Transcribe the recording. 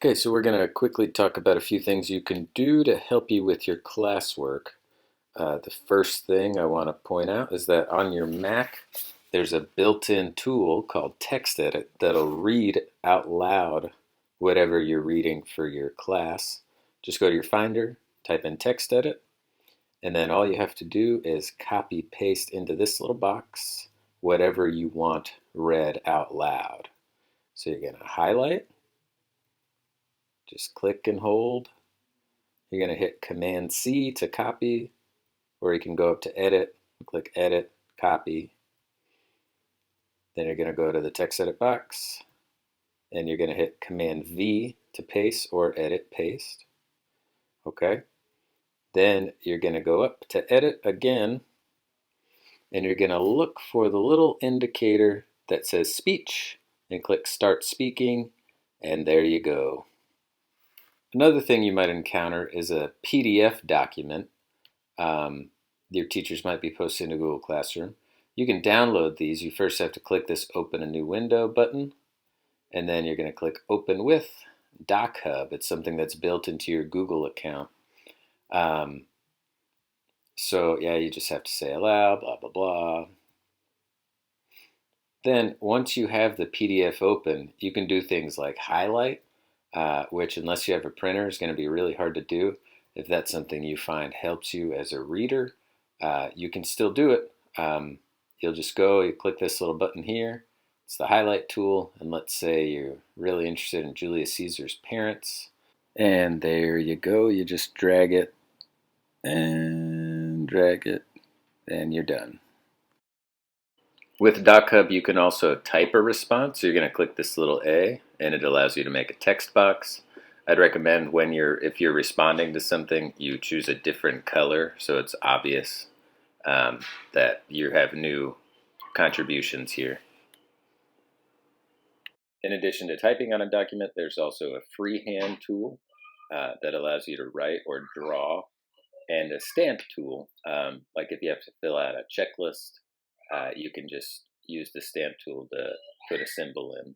Okay, so we're going to quickly talk about a few things you can do to help you with your classwork. The first thing I want to point out is that on your Mac, there's a built-in tool called TextEdit that'll read out loud whatever you're reading for your class. Just go to your Finder, type in TextEdit, and then all you have to do is copy paste into this little box whatever you want read out loud. So you're going to highlight, just click and hold. You're going to hit Command C to copy, or you can go up to Edit, click Edit, Copy. Then you're going to go to the text edit box, and you're going to hit Command V to paste or edit paste. Okay. Then you're going to go up to Edit again, and you're going to look for the little indicator that says Speech, and click Start Speaking, and there you go. Another thing you might encounter is a PDF document. Your teachers might be posting to Google Classroom. You can download these. You first have to click this Open a New Window button, and then you're going to click Open with DocHub. It's something that's built into your Google account. So yeah, you just have to say aloud, blah, blah, blah. Then once you have the PDF open, you can do things like highlight, which unless you have a printer is going to be really hard to do. If that's something you find helps you as a reader, you can still do it. You'll just go, you click this little button here. It's the highlight tool, and let's say you're really interested in Julius Caesar's parents. And there you go. You just drag it and drag it, and you're done. With DocHub, you can also type a response. So you're going to click this little A, and it allows you to make a text box. I'd recommend if you're responding to something, you choose a different color so it's obvious that you have new contributions here. In addition to typing on a document, there's also a freehand tool that allows you to write or draw, and a stamp tool. Like if you have to fill out a checklist, you can just use the stamp tool to put a symbol in.